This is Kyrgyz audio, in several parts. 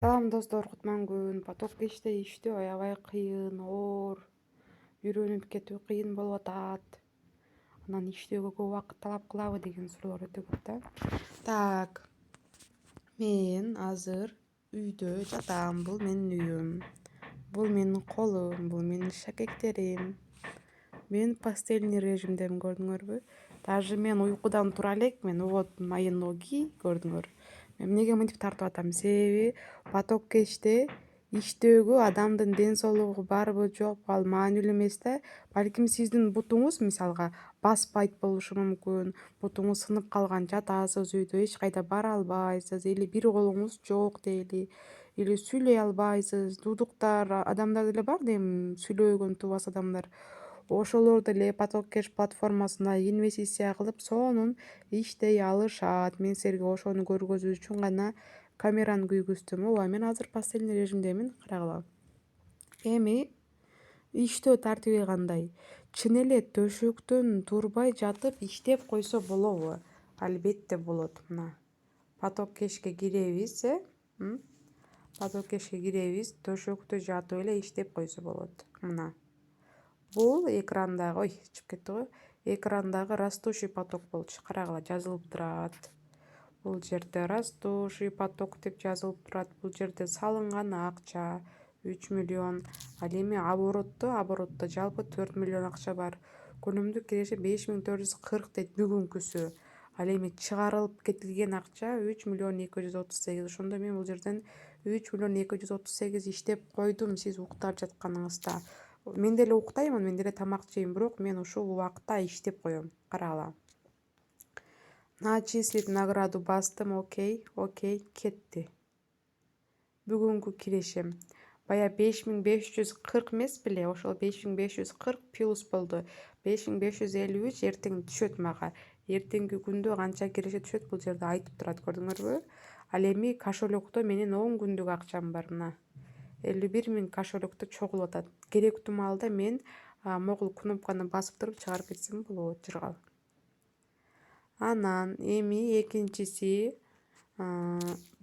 Салам достор, кутман поток кечте иштөө аябай кыйын, оор, үйрөнүп кетүү кыйын болуп атат. Анан иштөөгө көп убакыт талап кылабы деген суроолор өтө көп да. Так, мен азыр үйдө жатам. Бул менин үйүм. Бул менин колум, бул менин шакектерим. Мен постельный режимдемин, көрдүңөрбү? Даже мен уйкудан тура элекмин, вот мои ноги, көрдүңөр. Мен эмнеге мынтип тартып атам? Себеби поток кечте иштөөгө адамдын ден соолугу барбы жокпу ал маанилүү эмес да. Балким сиздин бутуңуз мисалга баспайт болушу мүмкүн, бутуңуз сынып калган, жатасыз үйдө, эч кайда бара албайсыз, или бир колуңуз жок дейли, или сүйлөй албайсыз. Дудуктар адамдар деле бар да эми, сүйлөгөн тубас адамдар. Ошолор деле поток кеш платформасына инвестиция кылып, сонун иштей алышат. Мен силерге ошону көргөзүү үчүн гана камераны күйгүздүм. Ооба, мен азыр постельный режимдемин, карагыла. Эми иштөө тартиби кандай? Чын эле төшөктөн турбай жатып иштеп койсо болобу? Албетте болот. Мына поток кешке киребиз, поток кешке киребиз, төшөктө жатып эле иштеп койсо болот. Мына бул экрандагы, ой, чыгып кетти го. Экрандагы растущий поток болчу. Карагыла, жазылып турат. Бул жерде растущий поток деп жазылып турат. Бул жерде салынган акча 3 миллион. Ал эми оборотто жалпы 4 миллион акча бар. Күнүмдүк киреше 5440 дейт бүгүнкүсү. Ал эми чыгарылып кетилген акча 3 миллион 238. Ошондо мен бул жерден 3 миллион 238 иштеп койдум сиз уктап жатканыңызда. Мен деле уктаймын, мен деле тамак жейм, бирок мен ушул убакытта иштеп коем. Карагыла. Начислить награду бастым, окей, кетти. Бүгүнкү кирешим. Бая 5540 эмес беле, ошол 5540 плюс болду. 5553 эртең түшөт мага. Эртеңки күндө канча киреше түшөт бул жерде айтып турат, көрдүңөрбү? Ал эми кошелёкто менин 10 күндүк акчам бар, мына. 51 000 кошелёкто чогулуп атат. Керектүү маалда мен могул кнопканы басып туруп чыгарып кетсем болот, жыргал. Анан эми экинчиси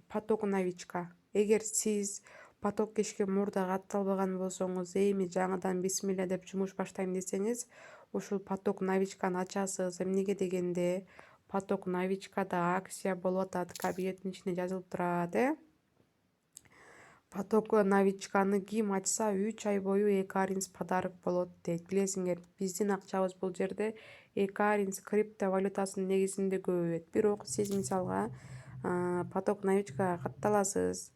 поток новичка. Эгер сиз поток кешке мурда катталбаган болсоңуз, эми жаңыдан бисмилля деп жумуш баштайм десеңиз, ушул поток новичканы ачасыз. Эмнеге дегенде, поток новичкада акция болуп атат, кабинеттин ичинде жазылып турат, Поток новичканы ким ачса 3 ай бою Экаринс подарок болот дейт. Билесиңер, биздин акчабыз бул жерде Экаринс криптовалютасынын негизинде көбөйөт. Бирок сиз мисалга поток новичкага катталасыз,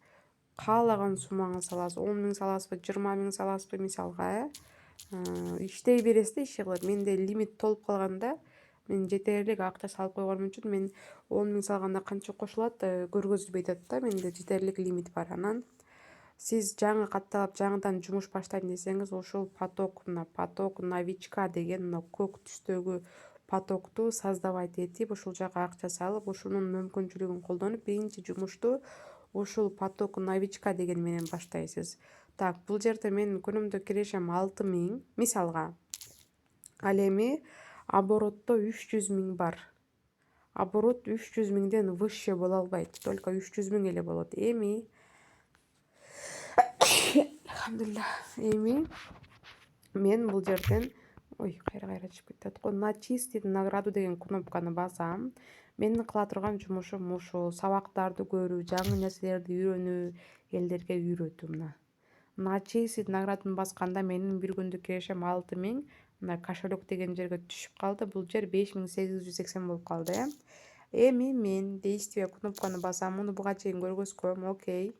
каалаган суммаңызды саласыз, 10 000 саласызбы, 20 000 саласызбы мисалга, иштей бересиз да, иши кылып. Менде лимит толуп калганда, мен жетерлик акча салып койгонум үчүн мен 10 000 салганда канча кошулат көргөзүлбөй атат да, менде жетерлик лимит бар. Анан сиз жаңы катталып жаңыдан жумуш баштайм десеңиз, ошол поток новичка деген мына көк түстөгү потокту создавать этип, ушул жака акча салып, ушунун мүмкүнчүлүгүн колдонуп, биринчи жумушту ушул поток новичка деген менен баштайсыз. Так, бул жерде менин күнүмдүк кирешем 6 000, мисалга. Ал эми оборотто 300 000 бар. Оборот 300 000ден выше боло албайт, только 300 000 эле болот. Эми мен бул жерден, кайра чыгып кетет го, начислить награду деген кнопканы басам. Менин кыла турган жумушум ушул сабактарды көрүү, жаңы нерселерди үйрөнүү, элдерге үйрөтүү. Мына начислить награданы басканда менин бир күндүк кирешем 6 000. Мына кошелек деген жерге түшүп калды. Бул жер 5880 болуп калды, Эми мен действие кнопканы басам, муну буга чейин көргөзгөм, окей.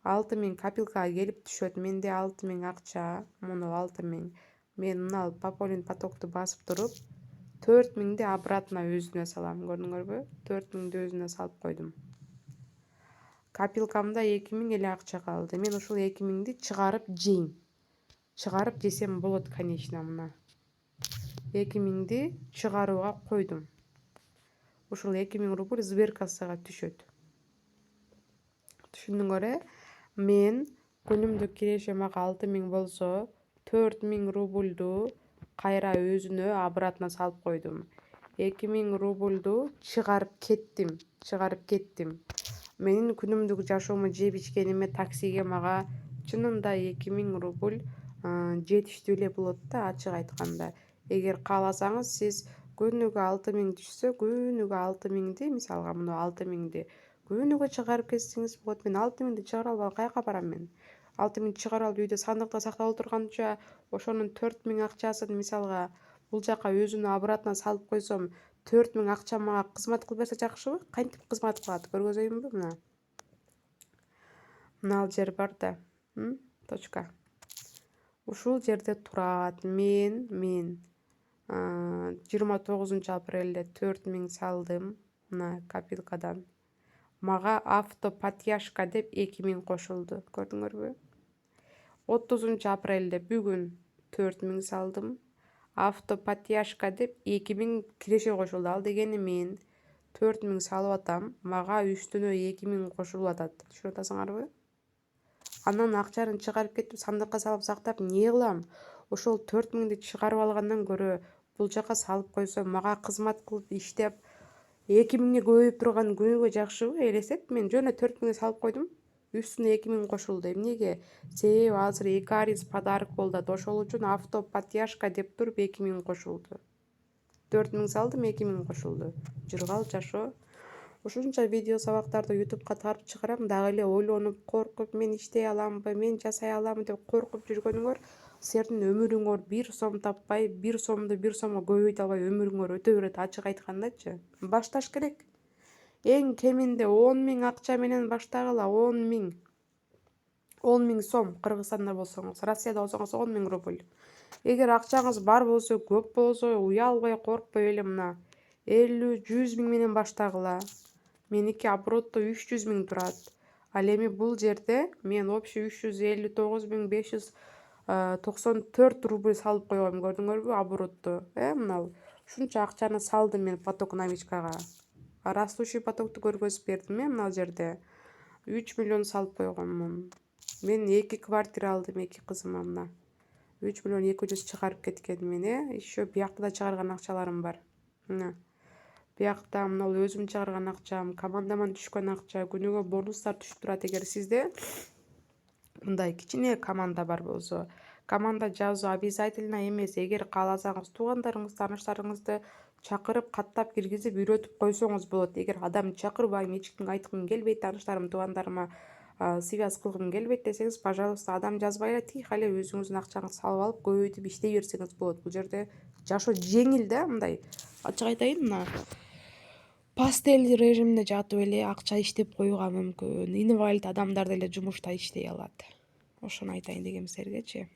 6 000 копилкага келип түшөт. Менде 6 000 акча, муну 6 000. Мен мына пополнить потокту басып туруп, 4 000ди обратно өзүнө салам, көрдүңөрбү? 4 000ди өзүнө салып койдум. Копилкамда 2 000 эле акча калды. Мен ушул 2 000ди чыгарып жейм. Чыгарып жесем болот, конечно, мына. 2 000ди чыгарууга койдум. Ушул 2 000 рубль Сберкассага түшөт. Түшүндүңөр, мен күнүмдүк кирешем ага 6 000 болсо, 4 000 рубльду кайра өзүнө обратно салып койдум. 2 000 рубльду чыгарып кеттим. Менин күнүмдүк жашоому жеп ичкениме таксиге мага чынында 2000 рубль жетиштүү эле болот да, ачык айтканда. Эгер кааласаңыз сиз күнүгө 6000 түшсө, күнүгө 6000ди, мисалга мына 6000ди күнүгө чыгарып кетсеңиз болот. Мен 6000ди чыгара албай каяка барам мен? 6000 чыгарып алып үйдө сандыкта сактап отурганча ошонун 4000 акчасын мисалга бул жака өзүнө обратно салып койсом, 4000 акча мага кызмат кылып берсе жакшыбы? Кантип кызмат кылат? Көргөзөйүнбү мына? Мына жер бар да. Точка. Ушул жерде турат. Мен 29-апрелде 4000 салдым. Мына копилкадан. Мага автоподдержка деп 2000 кошулду. Көрдүңөрбү? 30-апрелде бүгүн 4000 салдым. Автоподдержка деп 2000 киреше кошулду. Ал дегени мен 4000 салып атам, мага үстүнө 2000 кошулуп атат. Түшүнүп атасыңарбы? Анан акчаны чыгарып кетип сандыкка салып сактап эмне кылам? Ошол 4000ди чыгарып алгандан көрө бул жака салып койсом, мага кызмат кылып иштеп 2000ге көбөйүп турган күнүгө жакшыбы? Элестет, мен жөн эле 4000ге салып койдум. Үстүнө 2000 кошулду. Эмнеге? Себеби азыр 2 ариз подарок болду. Ошол үчүн автоподдержка деп туруп 2000 кошулду. 4000 салдым, 2000 кошулду. Жыргал жашоо. Ушунча видео сабактарды ютубка тарып чыгарам, дагы эле ойлонуп, коркуп, мен иштей аламбы, мен жасай аламбы деп коркуп жүргөнүңөр силердин өмүрүңөр 1 сом таппай, 1 сомду 1 сомго көбөйтө албай өмүрүңөр өтө берет, ачык айткандачы. Башташ керек. Эң кеминде 10.000 акча менен баштагыла, 10.000. 10.000 сом Кыргызстанда болсоңуз, Россияда болсоңуз 10.000 рубль. Эгер акчаңыз бар болсо, көп болсо, уялбай, коркпой эле мына 50-100 миң менен баштагыла. Меники оборотто 300 миң турат. Ал эми бул жерде мен общий 359.594 рубль салып койгом, көрдүңөрбү, оборотто. Мына ушунча акчаны салдым мен поток новичкага. Растущий потокту көргөзүп бердим, мына жерде 3 миллион салып койгоммун. Мен 2 квартира алдым, 2 кызыма мына. 3 миллион 200 чыгарып кеткен мен, еще биякта да чыгарган акчаларым бар. Мына. Биякта мына өзүм чыгарган акчам, командаман түшкөн акча, күнүгө бонустар түшүп турат. Эгер сизде мындай кичине команда бар болсо, команда жазуу обязательно эмес. Эгер кааласаңыз, туугандарыңыз, тааныштарыңызды чакырып, каттап киргизип, үйрөтүп койсоңуз болот. Эгер адамды чакырбайм, эч кимге айткым келбейт, тааныштарым, туугандарыма связь кылгым келбейт десеңиз, пожалуйста, адам жазбай эле тихо эле өзүңүздүн акчаңызды салып алып, көбөйтүп иштей берсеңиз болот. Бул жерде жашоо жеңил да, мындай. Ачык айтайын, мына пастель режимде жатып эле акча иштеп коюуга мүмкүн. Инвалид адамдар деле жумушта иштей алат. Ошону айтайын дегем силергечи.